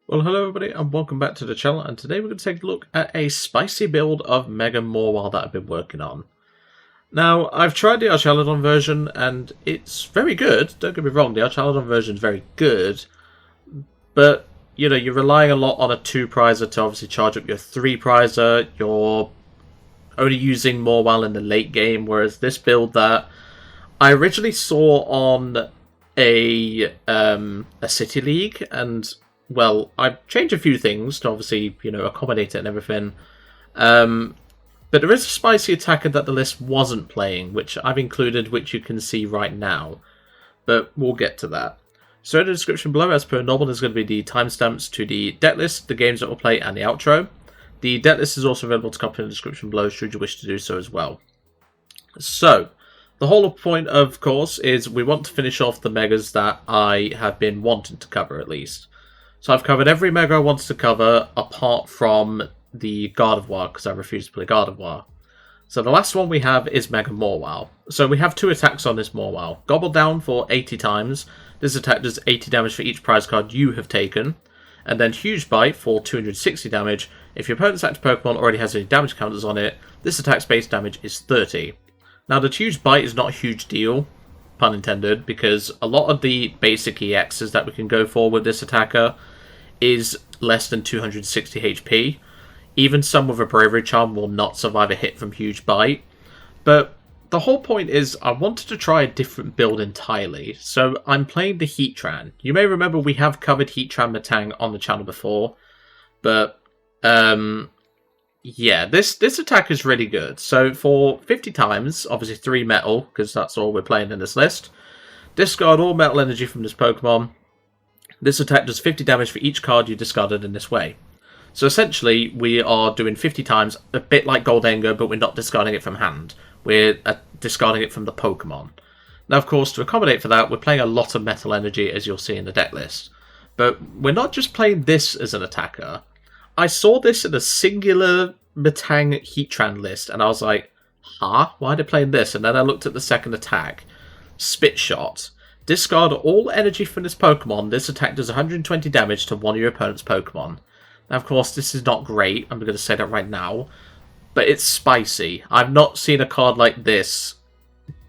Well, hello everybody and welcome back to the channel, and today we're going to take a look at a spicy build of Mega Mawile that I've been working on. Now, I've tried the Archaludon version and it's very good, don't get me wrong, the Archaludon version is very good, but, you know, you're relying a lot on a 2-prizer to obviously charge up your 3-prizer, you're only using Mawile in the late game, whereas this build that I originally saw on a City League, and well, I've changed a few things to obviously, you know, accommodate it and everything. But there is a spicy attacker that the list wasn't playing, which I've included, which you can see right now. But we'll get to that. So in the description below, as per normal, there's going to be the timestamps to the deck list, the games that will play, and the outro. The deck list is also available to copy in the description below, should you wish to do so as well. So, the whole point, of course, is we want to finish off the megas that I have been wanting to cover, at least. So I've covered every mega I wanted to cover, apart from the Gardevoir, because I refuse to play Gardevoir. So the last one we have is Mega Mawile. So we have 2 attacks on this Mawile. Gobble Down for 80 times. This attack does 80 damage for each prize card you have taken. And then Huge Bite for 260 damage. If your opponent's active Pokemon already has any damage counters on it, this attack's base damage is 30. Now the Huge Bite is not a huge deal, pun intended, because a lot of the basic EXs that we can go for with this attacker is less than 260 HP. Even some with a Bravery Charm will not survive a hit from Huge Bite. But the whole point is I wanted to try a different build entirely. So I'm playing the Heatran. You may remember we have covered Heatran Metang on the channel before. But, yeah, this attack is really good. So for 50 times, obviously 3 metal, because that's all we're playing in this list. Discard all metal energy from this Pokemon. This attack does 50 damage for each card you discarded in this way. So essentially, we are doing 50 times, a bit like Goldengo, but we're not discarding it from hand. We're discarding it from the Pokemon. Now, of course, to accommodate for that, we're playing a lot of Metal Energy, as you'll see in the deck list. But we're not just playing this as an attacker. I saw this in a singular Metang Heatran list, and I was like, huh? Why are they playing this? And then I looked at the second attack. Spit Shot. Discard all energy from this Pokemon. This attack does 120 damage to one of your opponent's Pokemon. Now, of course, this is not great. I'm going to say that right now. But it's spicy. I've not seen a card like this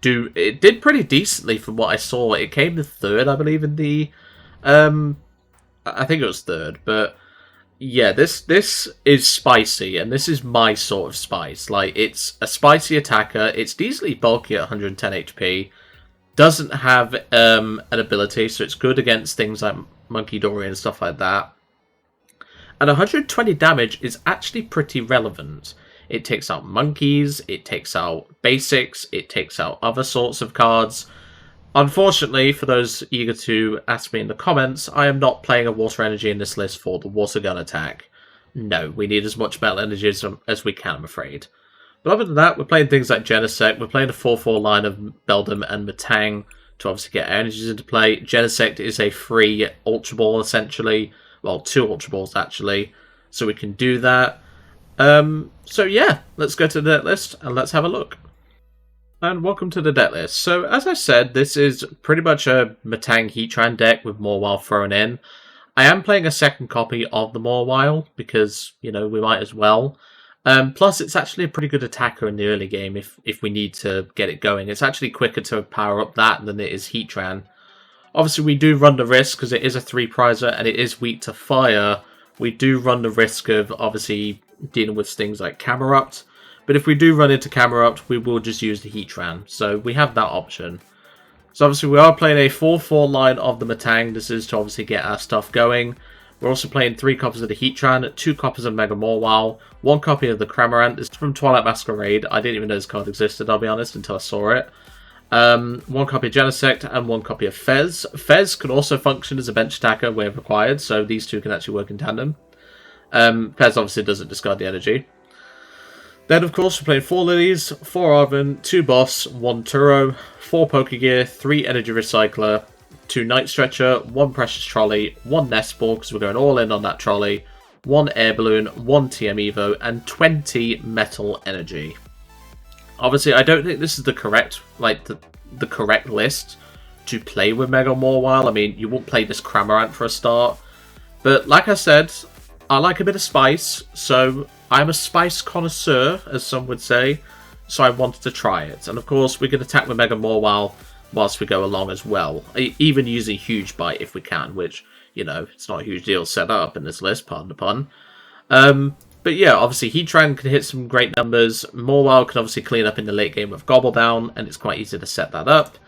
do... It did pretty decently from what I saw. It came in 3rd, I believe, in the... I think it was 3rd. But, yeah, this is spicy. And this is my sort of spice. Like, it's a spicy attacker. It's decently bulky at 110 HP. Doesn't have an ability, so it's good against things like Monkey Dory and stuff like that. And 120 damage is actually pretty relevant. It takes out monkeys, it takes out basics, it takes out other sorts of cards. Unfortunately, for those eager to ask me in the comments, I am not playing a Water Energy in this list for the Water Gun attack. No, we need as much Metal Energy as we can, I'm afraid. But other than that, we're playing things like Genesect. We're playing a 4-4 line of Beldum and Metang to obviously get energies into play. Genesect is a free Ultra Ball, essentially. Well, 2 Ultra Balls, actually. So we can do that. So yeah, let's go to the deck list and let's have a look. And welcome to the deck list. So as I said, this is pretty much a Metang Heatran deck with Mawile thrown in. I am playing a second copy of the Mawile because, you know, we might as well. Plus, it's actually a pretty good attacker in the early game if we need to get it going. It's actually quicker to power up that than it is Heatran. Obviously, we do run the risk, because it is a 3-prizer and it is weak to fire. We do run the risk of, obviously, dealing with things like Cramorant. But if we do run into Cramorant, we will just use the Heatran. So we have that option. So obviously, we are playing a 4-4 line of the Metang. This is to obviously get our stuff going. We're also playing 3 copies of the Heatran, 2 copies of Mega Mawile, 1 copy of the Cramorant. This is from Twilight Masquerade. I didn't even know this card existed, I'll be honest, until I saw it. 1 copy of Genesect and 1 copy of Fez. Fez can also function as a bench attacker where required, so these 2 can actually work in tandem. Fez obviously doesn't discard the energy. Then, of course, we're playing 4 Lillies, 4 Arven, 2 Boss, 1 Turo, 4 Pokégear, 3 Energy Recycler, 2 Night Stretcher, 1 Precious Trolley, 1 Nest Ball, because we're going all in on that trolley, 1 Air Balloon, 1 TM Evo, and 20 Metal Energy. Obviously, I don't think this is the correct, the correct list to play with Mega Mawile. I mean, you won't play this Cramorant for a start. But like I said, I like a bit of spice, so I'm a spice connoisseur, as some would say, so I wanted to try it. And of course, we can attack with Mega Mawile whilst we go along as well, even using Huge Bite if we can, which, you know, it's not a huge deal set up in this list, pardon the pun. But yeah, obviously Heatran can hit some great numbers, Mawile can obviously clean up in the late game with Gobble Down, and it's quite easy to set that up.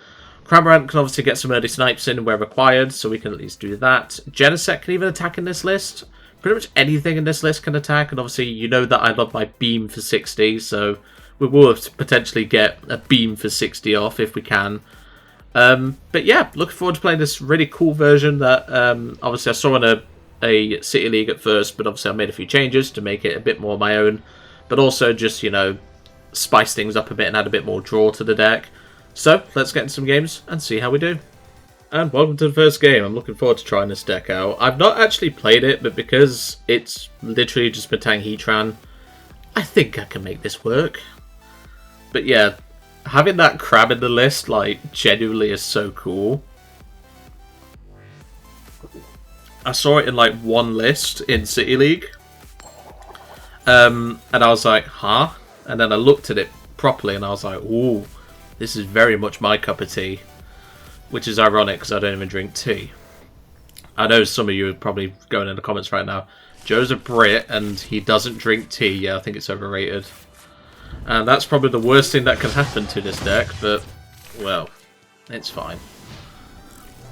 Cramorant can obviously get some early snipes in where required, so we can at least do that. Genesect can even attack in this list. Pretty much anything in this list can attack, and obviously you know that I love my beam for 60, so we will potentially get a beam for 60 off if we can. But yeah, looking forward to playing this really cool version that obviously I saw in a City League at first, but obviously I made a few changes to make it a bit more my own, but also just, you know, spice things up a bit and add a bit more draw to the deck. So, let's get into some games and see how we do. And welcome to the first game. I'm looking forward to trying this deck out. I've not actually played it, but because it's literally just Metang Heatran, I think I can make this work. But yeah, having that crab in the list, like, genuinely is so cool. I saw it in, like, one list in City League. And I was like, huh? And then I looked at it properly and I was like, ooh. This is very much my cup of tea, which is ironic because I don't even drink tea. I know some of you are probably going in the comments right now. Joe's a Brit and he doesn't drink tea. Yeah, I think it's overrated. And that's probably the worst thing that can happen to this deck, but, well, it's fine.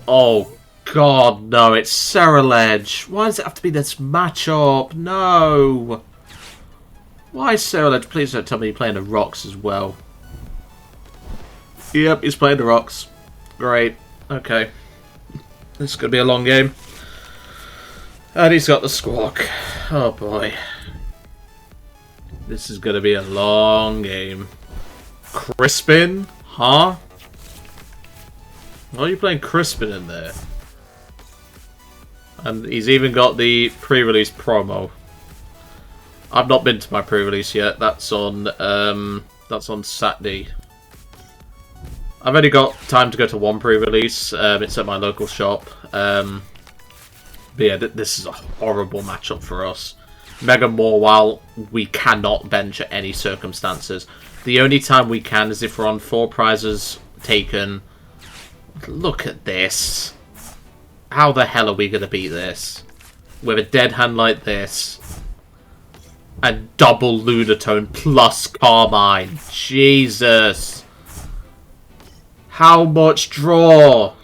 Oh, God, no, it's Ceruledge. Why does it have to be this matchup? No. Why Ceruledge? Please don't tell me you're playing the rocks as well. Yep, he's playing the rocks. Great. Okay. This is going to be a long game. And he's got the Squawk. Oh boy. This is going to be a long game. Crispin? Huh? Why are you playing Crispin in there? And he's even got the pre-release promo. I've not been to my pre-release yet. That's on Saturday. I've only got time to go to one pre-release. It's at my local shop. But yeah, this is a horrible matchup for us. Mega Mawile, we cannot bench at any circumstances. The only time we can is if we're on 4 prizes taken. Look at this. How the hell are we going to beat this? With a dead hand like this. And double Lunatone plus Carmine. Jesus. How much draw?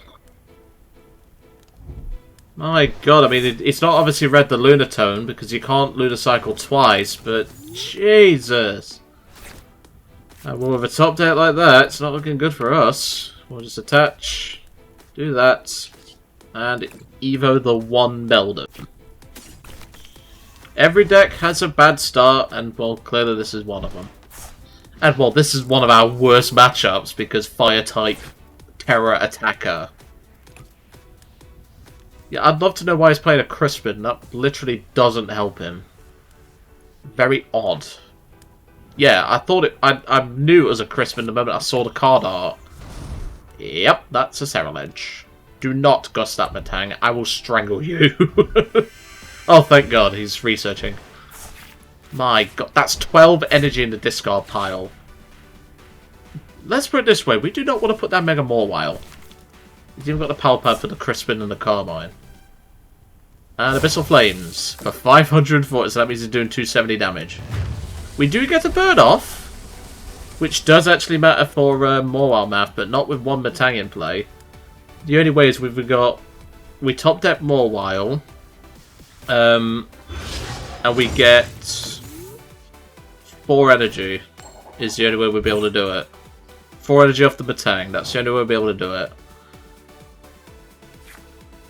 My god, I mean, it's not obviously read the Lunatone because you can't Lunacycle twice, but Jesus. And with a top deck like that, it's not looking good for us. We'll just attach, do that, and Evo the one Beldum. Every deck has a bad start, and well, clearly this is one of them. And well, this is one of our worst matchups because Fire-type Terror Attacker. Yeah, I'd love to know why he's playing a Crispin. That literally doesn't help him. Very odd. Yeah, I thought it... I knew it was a Crispin the moment I saw the card art. Yep, that's a Ceruledge. Do not gust that Metang. I will strangle you. Oh, thank God, he's researching. My god, that's 12 energy in the discard pile. Let's put it this way, we do not want to put down Mega Mawile. He's even got the power pad for the Crispin and the Carmine. And Abyssal Flames for 540, so that means he's doing 270 damage. We do get a bird off, which does actually matter for Mawile math, but not with one Metang in play. The only way is we top deck Mawile, and we get 4 energy is the only way we'll be able to do it. 4 energy off the Metang, that's the only way we'll be able to do it.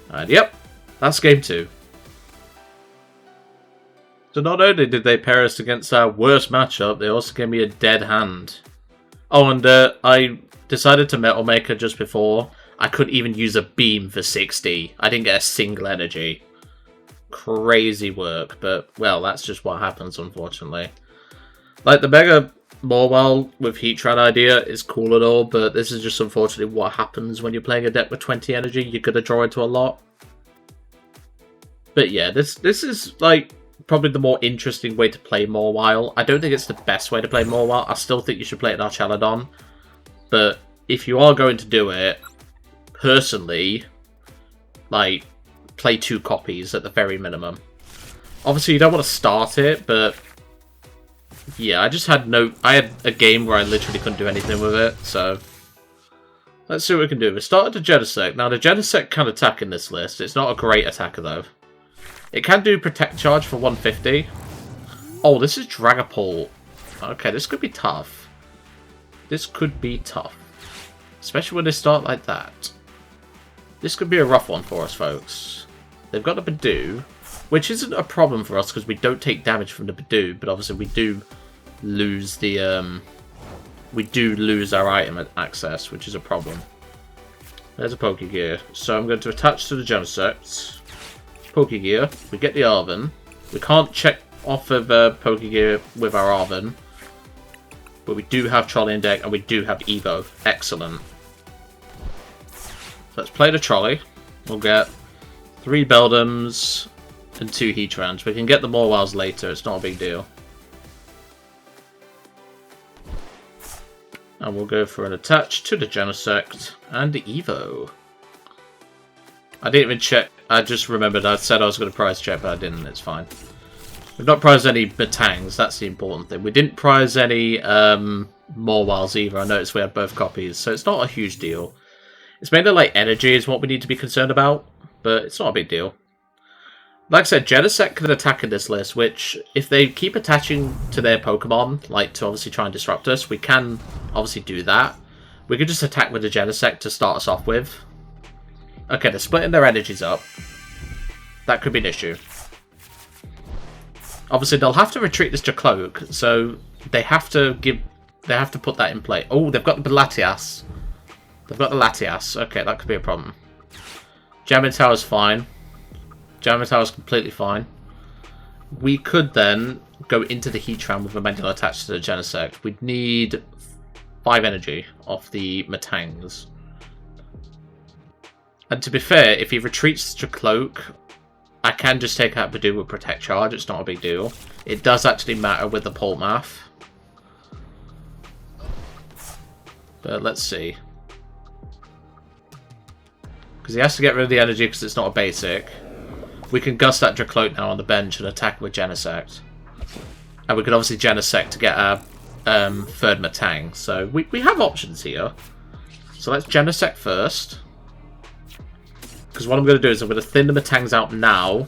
And yep, that's game 2. So not only did they pair us against our worst matchup, they also gave me a dead hand. Oh, and I decided to Metal Maker just before. I couldn't even use a beam for 60. I didn't get a single energy. Crazy work, but, well, that's just what happens, unfortunately. Like, the Mega Mawile with Heatran idea is cool and all, but this is just unfortunately what happens when you're playing a deck with 20 energy. You're going to draw into a lot. But yeah, this is like probably the more interesting way to play Mawile. I don't think it's the best way to play Mawile. I still think you should play it in Archelodon. But if you are going to do it, personally, like, play 2 copies at the very minimum. Obviously, you don't want to start it, but yeah, I had a game where I literally couldn't do anything with it, so let's see what we can do. We started the Genesect. Now, the Genesect can attack in this list. It's not a great attacker, though. It can do Protect Charge for 150. Oh, this is Dragapult. Okay, this could be tough. This could be tough. Especially when they start like that. This could be a rough one for us, folks. They've got the Badoo, which isn't a problem for us because we don't take damage from the Badoo, but obviously we do lose the our item access, which is a problem. There's a Pokégear. So I'm going to attach to the Genesect. Pokégear. We get the Arven. We can't check off of Pokégear with our Arven, but we do have Trolley in deck and we do have Evo. Excellent. So let's play the Trolley. We'll get 3 Beldums and 2 Heatrans. We can get the Mawiles later. It's not a big deal. And we'll go for an attach to the Genesect and the Evo. I didn't even check. I just remembered I said I was going to prize check, but I didn't. It's fine. We've not prized any Metangs. That's the important thing. We didn't prize any Mawiles either. I noticed we had both copies, so it's not a huge deal. It's mainly like energy is what we need to be concerned about, but it's not a big deal. Like I said, Genesect can attack in this list, which, if they keep attaching to their Pokemon, like to obviously try and disrupt us, we can obviously do that. We could just attack with the Genesect to start us off with. Okay, they're splitting their energies up. That could be an issue. Obviously, they'll have to retreat this to Cloak, so they have to put that in play. Oh, they've got the Latias. They've got the Latias. Okay, that could be a problem. Jamming Tower's fine. Jamming Tower's completely fine. We could then go into the Heatran with a Metal attached to the Genesect. We'd need 5 energy off the Metangs. And to be fair, if he retreats to Cloak, I can just take out Badoo with Protect Charge. It's not a big deal. It does actually matter with the Pult Math. But let's see. Because he has to get rid of the energy because it's not a basic. We can Gust that Dracloak now on the bench and attack with Genesect. And we can obviously Genesect to get our third Metang. So we have options here. So let's Genesect first. Because what I'm going to do is I'm going to thin the Metangs out now.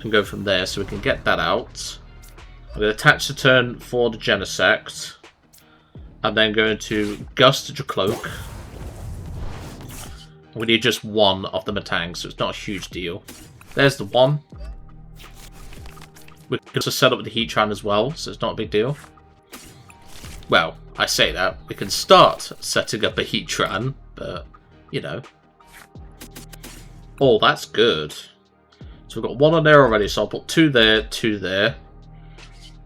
And go from there so we can get that out. I'm going to attach the turn for the Genesect. I'm then going to Gust the Dracloak. We need just 1 of the Metangs, so it's not a huge deal. There's the 1. We can also set up with the Heatran as well, so it's not a big deal. Well, I say that. We can start setting up a Heatran, but, you know. Oh, that's good. So we've got 1 on there already, so I'll put 2 there, 2 there.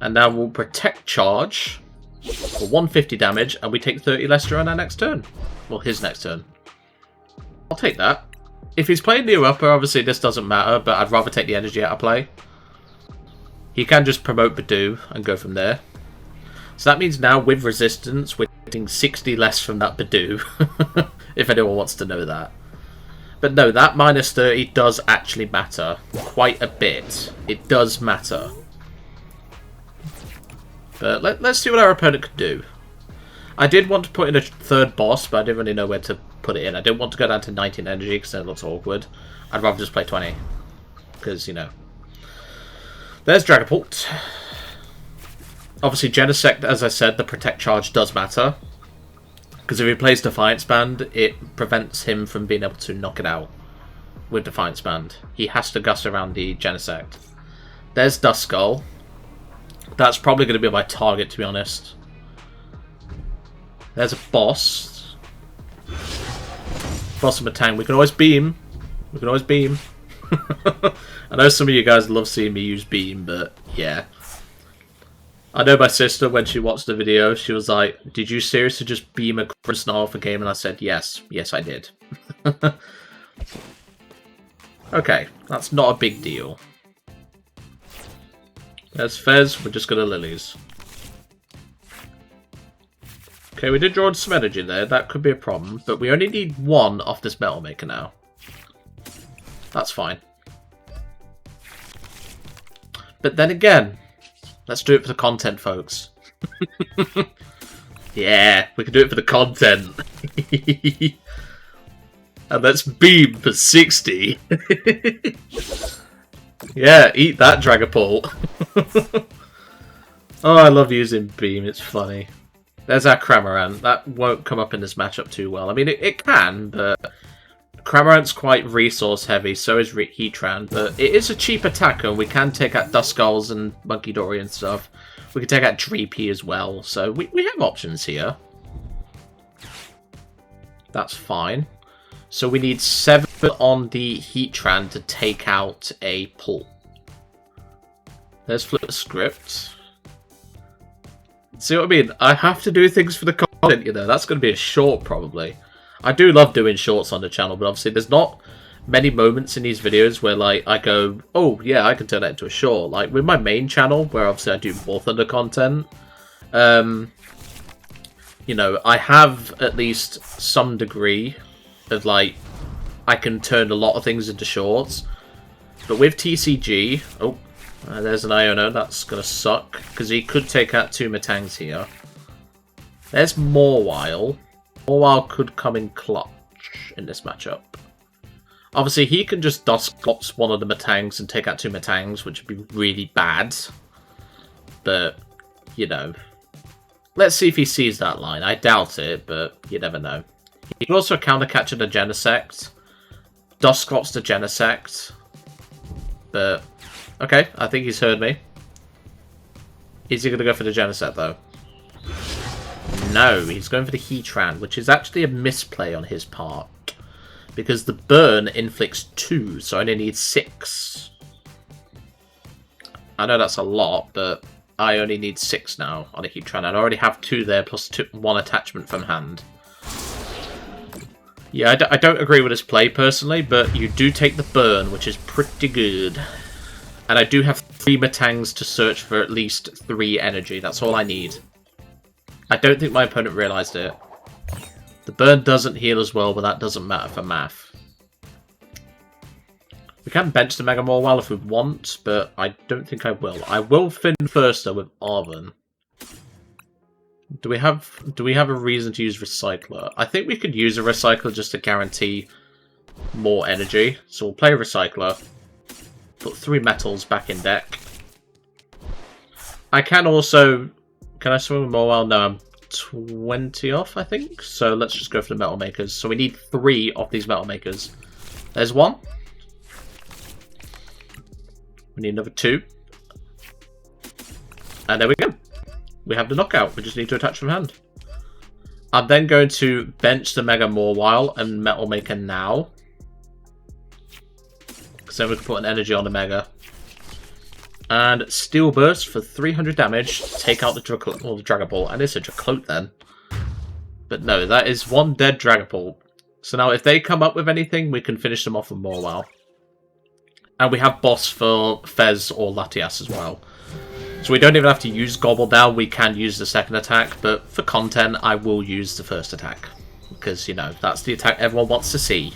And now we'll Protect Charge for 150 damage, and we take 30 less during our next turn. Well, his next turn. I'll take that. If he's playing the upper, obviously this doesn't matter, but I'd rather take the energy out of play. He can just promote Badoo and go from there. So that means now with resistance, we're getting 60 less from that Badoo. If anyone wants to know that. But no, that minus 30 does actually matter. Quite a bit. It does matter. But let's see what our opponent could do. I did want to put in a third boss, but I didn't really know where to put it in. I didn't want to go down to 19 energy because then it looks awkward. I'd rather just play 20. Because, you know. There's Dragapult. Obviously, Genesect, as I said, the Protect Charge does matter. Because if he plays Defiance Band, it prevents him from being able to knock it out with Defiance Band. He has to gust around the Genesect. There's Duskull. That's probably going to be my target, to be honest. There's a boss. Boss of Metang. We can always beam. We can always beam. I know some of you guys love seeing me use beam, but yeah. I know my sister, when she watched the video, she was like, did you seriously just beam a Grimmsnarl for game? And I said, yes. Yes, I did. Okay, that's not a big deal. There's Fez, we're just gonna Lilies. Okay, we did draw some energy there, that could be a problem, but we only need one off this Metal Maker now. That's fine. But then again, let's do it for the content, folks. Yeah, we can do it for the content. And let's beam for 60. Yeah, eat that, Dragapult. Oh, I love using beam, it's funny. There's our Cramorant. That won't come up in this matchup too well. I mean, it can, but Cramorant's quite resource heavy, so is Heatran, but it is a cheap attacker. We can take out Duskulls and Monkey Dory and stuff. We can take out Dreepy as well, so we have options here. That's fine. So we need 7 on the Heatran to take out a pull. There's Flip Script. See what I mean? I have to do things for the content, you know. That's going to be a short, probably. I do love doing shorts on the channel, but obviously there's not many moments in these videos where, like, I go, oh, yeah, I can turn that into a short. Like, with my main channel, where obviously I do more Thunder content, you know, I have at least some degree of, like, I can turn a lot of things into shorts. But with TCG, oh, there's an Iono, that's going to suck, because he could take out 2 Metangs here. There's Mawile. Mawile could come in clutch in this matchup. Obviously, he can just Dusclops one of the Metangs and take out 2 Metangs, which would be really bad. But, you know, let's see if he sees that line. I doubt it, but you never know. He can also counter-catch the Genesect. Dusclops the Genesect. But, okay, I think he's heard me. Is he going to go for the Genesect, though? No, he's going for the Heatran, which is actually a misplay on his part. Because the burn inflicts 2, so I only need 6. I know that's a lot, but I only need 6 now on a Heatran. I already have 2 there, plus 1 attachment from hand. Yeah, I don't agree with this play, personally, but you do take the burn, which is pretty good. And I do have 3 Metangs to search for at least 3 energy. That's all I need. I don't think my opponent realised it. The burn doesn't heal as well, but that doesn't matter for math. We can bench the Mega Mawile if we want, but I don't think I will. I will fin first though with Arven. Do we have a reason to use Recycler? I think we could use a Recycler just to guarantee more energy. So we'll play Recycler. Put 3 metals back in deck. I can also... Can I swim with Mawile? No, I'm 20 off, I think. So let's just go for the Metal Makers. So we need 3 of these Metal Makers. There's 1. We need another 2. And there we go. We have the knockout. We just need to attach from hand. I'm then going to bench the Mega Mawile and Metal Maker now. Because then we can put an energy on the Mega. And Steel Burst for 300 damage. Take out the Dragapult. And it's a Dracloak then. But no, that is 1 dead Dragapult. So now if they come up with anything, we can finish them off with Mawile. And we have Boss for Fez or Latias as well. So we don't even have to use Gobble Down. We can use the second attack. But for content, I will use the first attack. Because, you know, that's the attack everyone wants to see.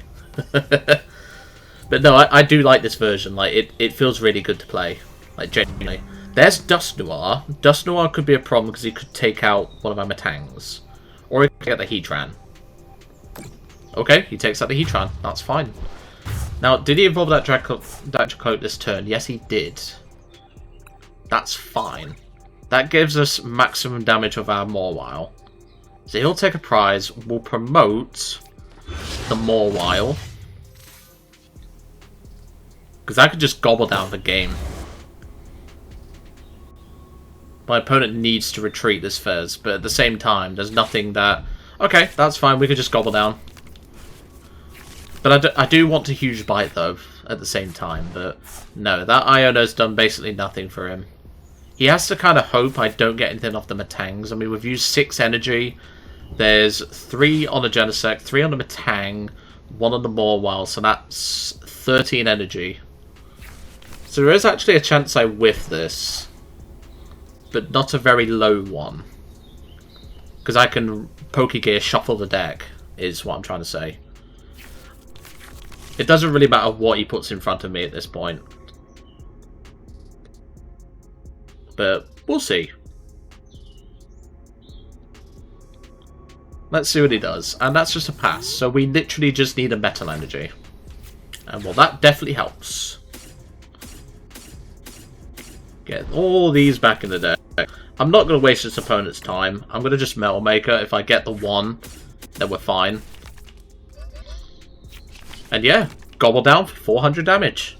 But no, I do like this version. Like, it feels really good to play. Like, genuinely. There's Dusknoir. Dusknoir could be a problem because he could take out one of our Metangs. Or he could get the Heatran. Okay, he takes out the Heatran. That's fine. Now, did he evolve that Dracloak this turn? Yes, he did. That's fine. That gives us maximum damage of our Mawile. So he'll take a prize. We'll promote the Mawile. Because I could just gobble down the game. My opponent needs to retreat this Fez, but at the same time, there's nothing that... Okay, that's fine, we could just gobble down. But I do want a huge bite, though, at the same time, but no, that Iono's done basically nothing for him. He has to kind of hope I don't get anything off the Metangs. I mean, we've used 6 energy. There's 3 on the Genesect, 3 on the Metang, 1 on the Mawile, so that's 13 energy. So there is actually a chance I whiff this. But not a very low one. Because I can Pokégear shuffle the deck, is what I'm trying to say. It doesn't really matter what he puts in front of me at this point. But we'll see. Let's see what he does. And that's just a pass. So we literally just need a Metal Energy. And well, that definitely helps. Get all these back in the deck. I'm not going to waste this opponent's time. I'm going to just Metal Maker. If I get the 1, then we're fine. And yeah, gobble down for 400 damage.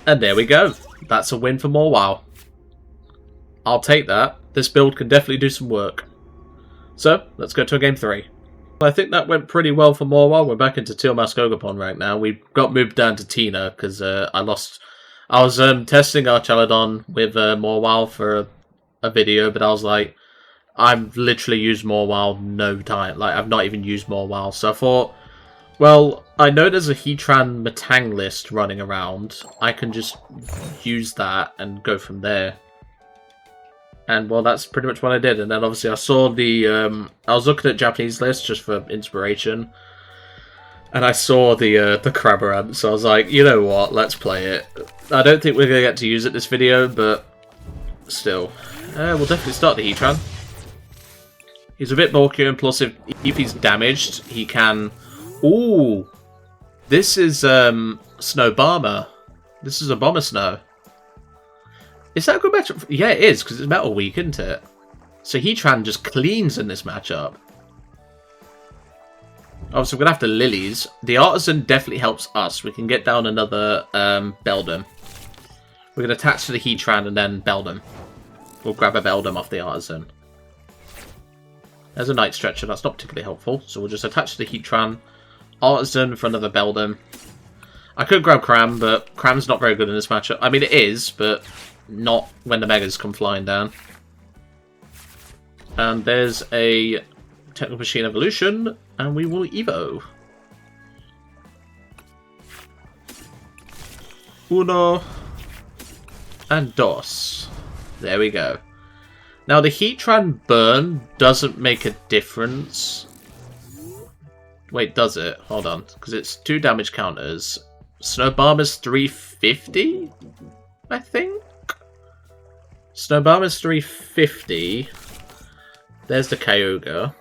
And there we go. That's a win for Mawile. I'll take that. This build can definitely do some work. So, let's go to a game 3. I think that went pretty well for Mawile. We're back into Teal Mask Ogopon right now. We got moved down to Tina because I was testing our Chaladon with Mawile for a video, but I was like, I've literally used Mawile no time. Like, I've not even used Mawile. So I thought, well, I know there's a Heatran Metang list running around. I can just use that and go from there. And, well, that's pretty much what I did. And then, obviously, I saw the... I was looking at Japanese lists just for inspiration. And I saw the Cramorant, so I was like, you know what, let's play it. I don't think we're going to get to use it this video, but still. We'll definitely start the Heatran. He's a bit bulkier, and plus if he's damaged, he can... Ooh! This is Snow Bomber. This is a Bomber Snow. Is that a good matchup? Yeah, it is, because it's Metal Weak, isn't it? So Heatran just cleans in this matchup. Obviously, we're going to have to Lillies. The Artisan definitely helps us. We can get down another Beldum. We're going to attach to the Heatran and then Beldum. We'll grab a Beldum off the Artisan. There's a Night Stretcher. That's not particularly helpful. So we'll just attach to the Heatran. Artisan for another Beldum. I could grab Cram, but Cram's not very good in this matchup. I mean, it is, but not when the Megas come flying down. And there's a Technical Machine Evolution, and we will Evo. Uno and dos. There we go. Now the Heatran burn doesn't make a difference. Wait, does it? Hold on, because it's 2 damage counters. Snow Bomber's 350, I think. Snow Bomber's 350. There's the Kyogre.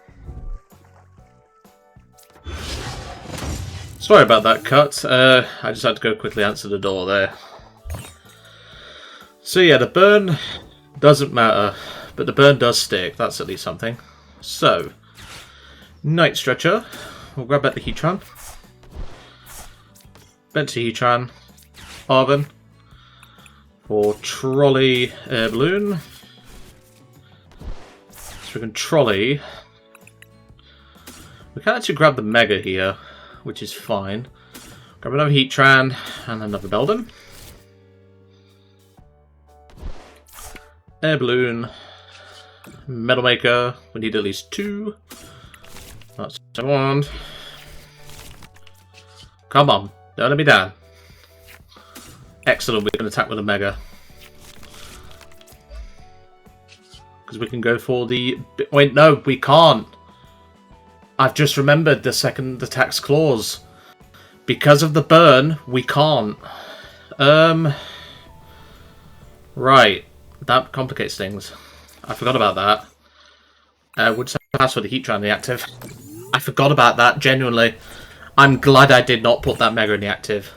Sorry about that cut. I just had to go quickly answer the door there. So yeah, the burn doesn't matter, but the burn does stick. That's at least something. So, Night Stretcher. We'll grab back the Heatran. Bent to Heatran. Arven. For Trolley Air Balloon. So we can Trolley. We can actually grab the Mega here, which is fine. Grab another Heatran and another Beldum. Air Balloon. Metal Maker. We need at least 2. That's what I want. Come on. Don't let me down. Excellent. We can attack with a Mega. Because we can go for the... Wait, no, we can't. I've just remembered the second attack's clause. Because of the burn, we can't. Right. That complicates things. I forgot about that. We'll just have to pass for the Heatran in the active. I forgot about that, genuinely. I'm glad I did not put that Mega in the active.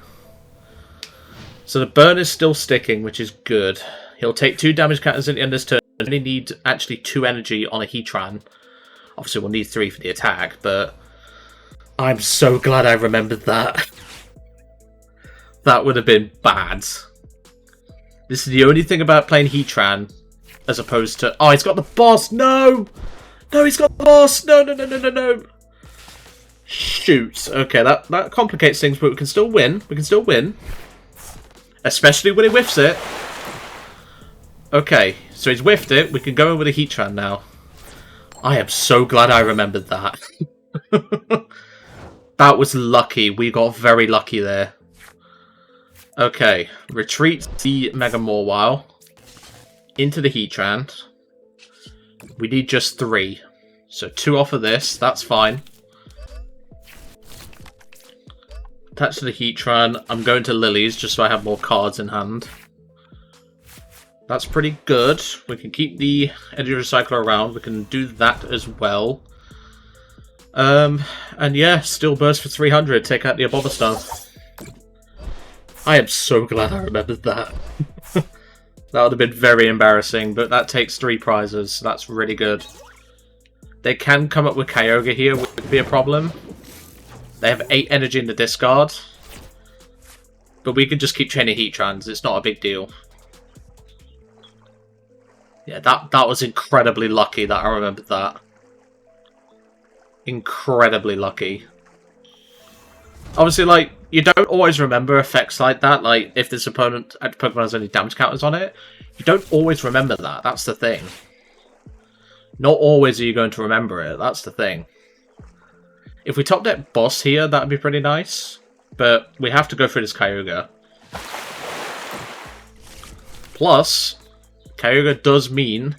So the burn is still sticking, which is good. He'll take 2 damage counters at the end of this turn. We only need actually 2 energy on a Heatran. Obviously we'll need 3 for the attack, but I'm so glad I remembered that. That would have been bad. This is the only thing about playing Heatran, as opposed to... Oh, he's got the boss! No! No, he's got the boss! No, no, no, no, no, no! Shoot. Okay, that complicates things, but we can still win. We can still win. Especially when he whiffs it. Okay, so he's whiffed it. We can go in with a Heatran now. I am so glad I remembered that. That was lucky. We got very lucky there. Okay, retreat the Mega Mawile into the Heatran. We need just 3. So 2 off of this, that's fine. Attach to the Heatran. I'm going to Lillie's just so I have more cards in hand. That's pretty good. We can keep the Energy Recycler around. We can do that as well. And yeah, still burst for 300. Take out the Abomastar. I am so glad I remembered that. That would have been very embarrassing, but that takes 3 prizes. So that's really good. They can come up with Kyogre here, which would be a problem. They have 8 energy in the discard. But we can just keep chaining Heatrans. It's not a big deal. Yeah, that was incredibly lucky that I remembered that. Incredibly lucky. Obviously, like, you don't always remember effects like that. Like, if this opponent at Pokemon has any damage counters on it, you don't always remember that. That's the thing. Not always are you going to remember it. That's the thing. If we top deck Boss here, that would be pretty nice. But we have to go through this Kyogre. Plus, Kyogre does mean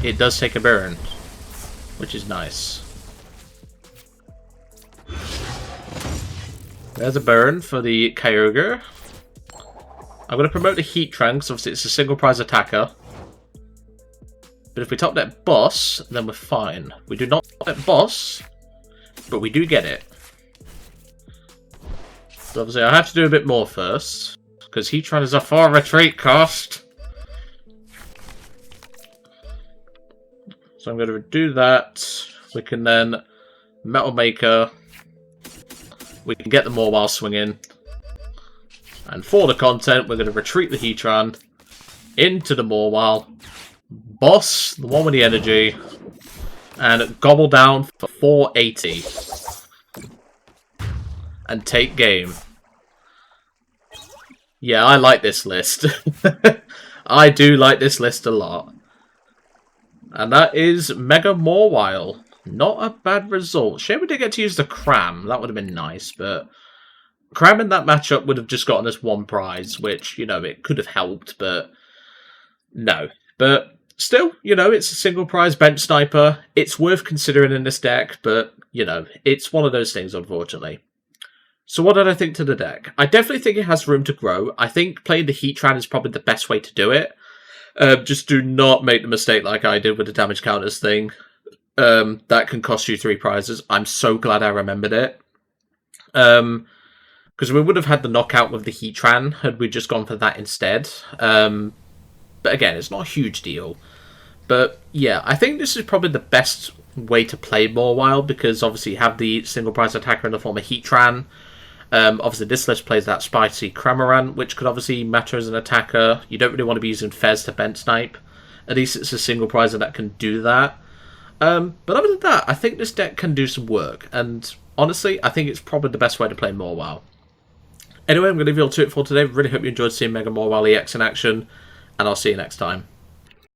it does take a burn, which is nice. There's a burn for the Kyogre. I'm going to promote the Heatran because obviously it's a single prize attacker. But if we top deck Boss, then we're fine. We do not top deck Boss, but we do get it. So obviously I have to do a bit more first, because Heatran is a 4 retreat cost. So I'm going to do that. We can then Metal Maker. We can get the Mawile swinging. And for the content, we're going to retreat the Heatran into the Mawile. Boss, the one with the energy. And gobble down for 480. And take game. Yeah, I like this list. I do like this list a lot. And that is Mega Mawile. Not a bad result. Shame we didn't get to use the Cram. That would have been nice, but Cram in that matchup would have just gotten us 1 prize, which, you know, it could have helped, but no. But still, you know, it's a single prize bench sniper. It's worth considering in this deck, but, you know, it's one of those things, unfortunately. So what did I think to the deck? I definitely think it has room to grow. I think playing the Heatran is probably the best way to do it. Just do not make the mistake like I did with the damage counters thing. That can cost you 3 prizes. I'm so glad I remembered it. Because we would have had the knockout with the Heatran had we just gone for that instead. But again, it's not a huge deal. But yeah, I think this is probably the best way to play Mawile, because obviously you have the single prize attacker in the form of Heatran. Obviously this list plays that spicy Cramorant, which could obviously matter as an attacker. You don't really want to be using Fez to bench snipe. At least it's a single prizer that can do that. But other than that, I think this deck can do some work. And honestly, I think it's probably the best way to play Mawile. Anyway, I'm going to leave you all to it for today. Really hope you enjoyed seeing Mega Mawile EX in action. And I'll see you next time.